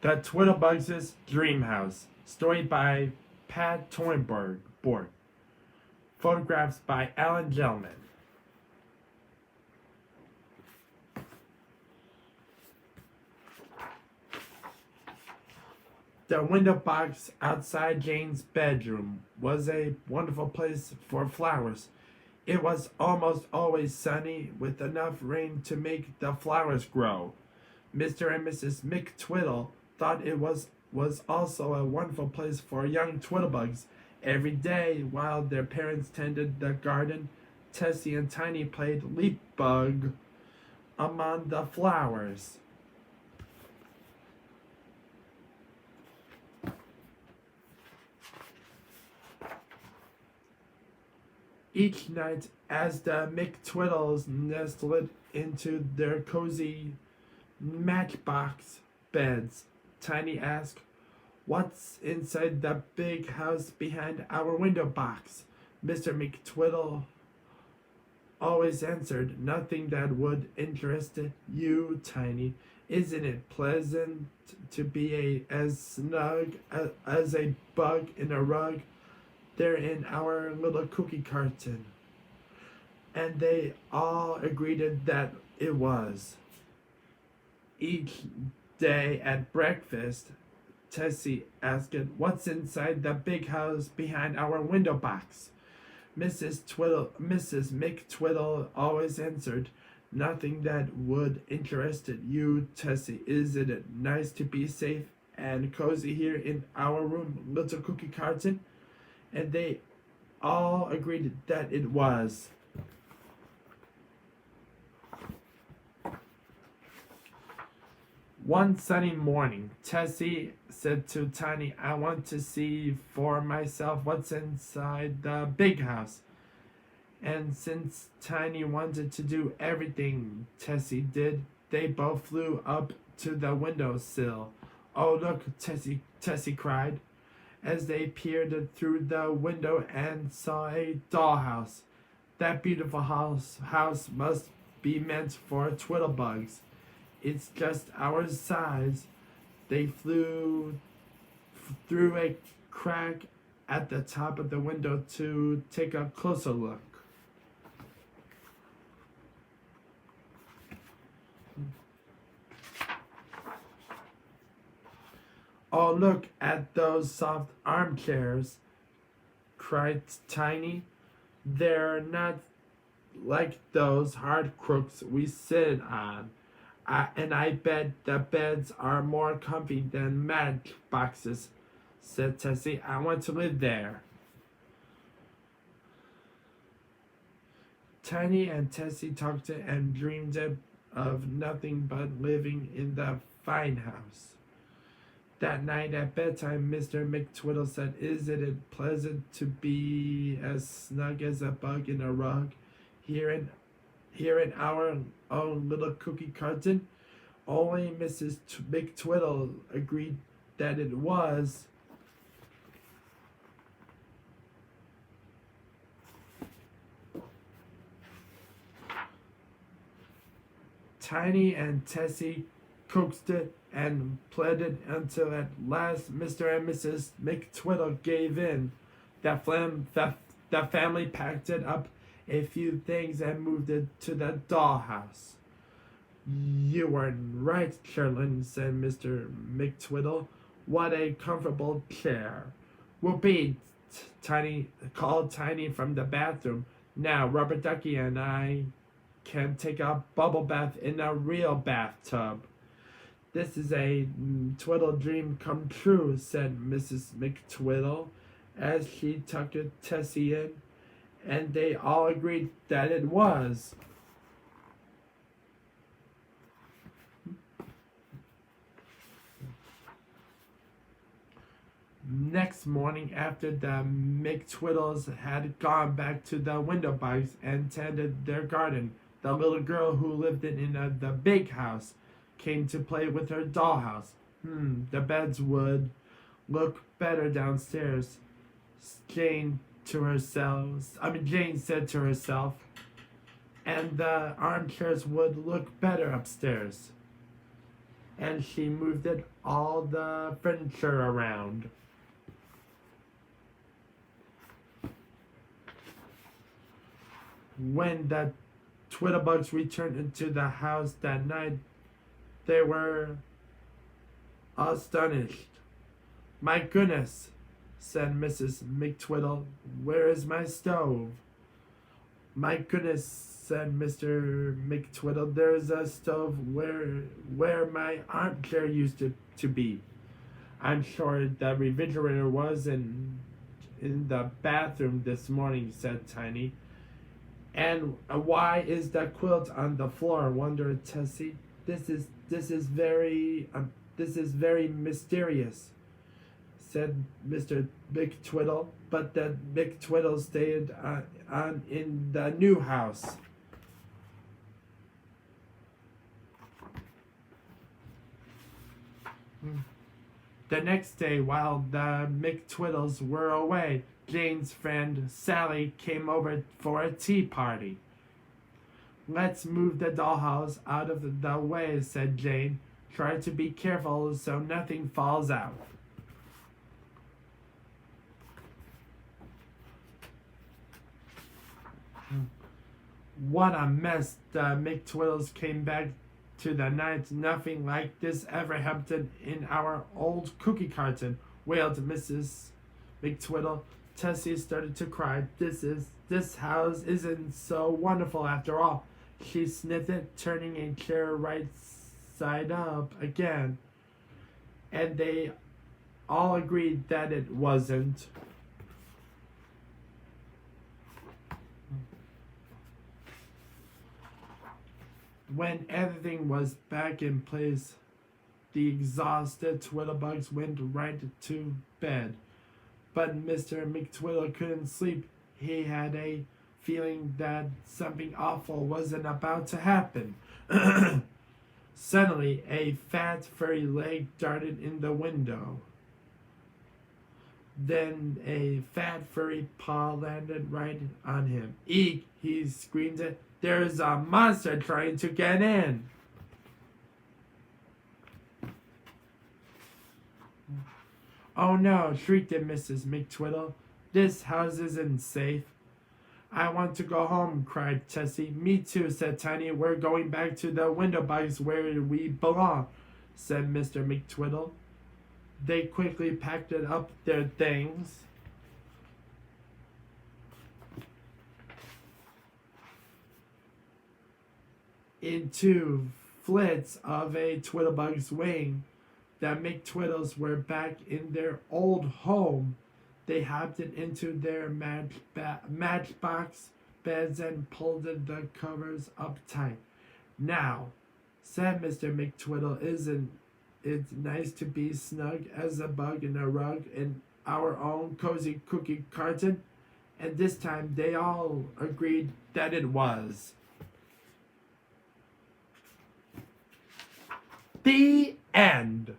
The Twiddlebugs' Dream House. Story by Pat Torenborg. Photographs by Alan Gellman. The window box outside Jane's bedroom was a wonderful place for flowers. It was almost always sunny, with enough rain to make the flowers grow. Mr. and Mrs. McTwiddle thought it was also a wonderful place for young Twiddlebugs. Every day, while their parents tended the garden, Tessie and Tiny played leap bug among the flowers. Each night, as the McTwiddles nestled into their cozy matchbox beds, Tiny asked, "What's inside the big house behind our window box?" Mr. McTwiddle always answered, "Nothing that would interest you, Tiny. Isn't it pleasant to be as snug as a bug in a rug there in our little cookie carton?" And they all agreed that it was. Each day at breakfast, Tessie asked, "What's inside the big house behind our window box?" Mrs. McTwiddle always answered, "Nothing that would interest you, Tessie. Isn't it nice to be safe and cozy here in our room, little cookie carton?" And they all agreed that it was. One sunny morning, Tessie said to Tiny, "I want to see for myself what's inside the big house." And since Tiny wanted to do everything Tessie did, they both flew up to the windowsill. "Oh, look," Tessie cried, as they peered through the window and saw a dollhouse. "That beautiful house must be meant for Twiddlebugs. It's just our size." They flew through a crack at the top of the window to take a closer look. "Oh, look at those soft armchairs," cried Tiny. "They're not like those hard crooks we sit on. And I bet the beds are more comfy than matchboxes," said Tessie. "I want to live there." Tiny and Tessie talked and dreamed of nothing but living in the fine house. That night at bedtime, Mr. McTwiddle said, "Isn't it pleasant to be as snug as a bug in a rug here in our own little cookie carton?" Only Mrs. McTwiddle agreed that it was. Tiny and Tessie coaxed it and pleaded until at last Mr. and Mrs. McTwiddle gave in. The family packed it up a few things and moved it to the dollhouse. "You were right, Carolyn," said Mr. McTwiddle. "What a comfortable chair." "Whoopee!" Tiny called Tiny from the bathroom. "Now Rubber Ducky and I can take a bubble bath in a real bathtub." "This is a Twiddle dream come true," said Mrs. McTwiddle as she tucked Tessie in, and they all agreed that it was. Next morning, after the McTwiddles had gone back to the window box and tended their garden, the little girl who lived in the big house came to play with her dollhouse. The beds would look better downstairs, Jane said to herself, and the armchairs would look better upstairs. and she moved all the furniture around. When the Twiddlebugs returned into the house that night, they were astonished. "My goodness," said Mrs. McTwiddle, "where is my stove?" "My goodness," said Mr. McTwiddle, "there's a stove where my armchair used to be." "I'm sure the refrigerator was in the bathroom this morning," said Tiny. "And why is the quilt on the floor?" wondered Tessie. This is very mysterious," said Mr. McTwiddle. But the McTwiddle stayed on in the new house. The next day, while the McTwiddles were away, Jane's friend Sally came over for a tea party. "Let's move the dollhouse out of the way," said Jane. "Try to be careful so nothing falls out." What a mess! The McTwiddles came back to the night. "Nothing like this ever happened in our old cookie carton," wailed Mrs. McTwiddle. Tessie started to cry. This house isn't so wonderful after all," she sniffed it, turning a chair right side up again. And they all agreed that it wasn't. When everything was back in place, the exhausted Twiddlebugs went right to bed. But Mr. McTwiddle couldn't sleep. He had a feeling that something awful wasn't about to happen. Suddenly, a fat, furry leg darted in the window. Then a fat, furry paw landed right on him. "Eek!" he screamed. "There's a monster trying to get in!" "Oh no!" shrieked Mrs. McTwiddle. "This house isn't safe." "I want to go home," cried Tessie. "Me too," said Tiny. "We're going back to the window box where we belong," said Mr. McTwiddle. They quickly packed up their things. Into flits of a Twiddlebug's wing, the McTwiddles were back in their old home. They hopped into their matchbox beds and pulled the covers up tight. "Now," said Mr. McTwiddle, "isn't it nice to be snug as a bug in a rug in our own cozy cookie carton?" And this time they all agreed that it was. The end.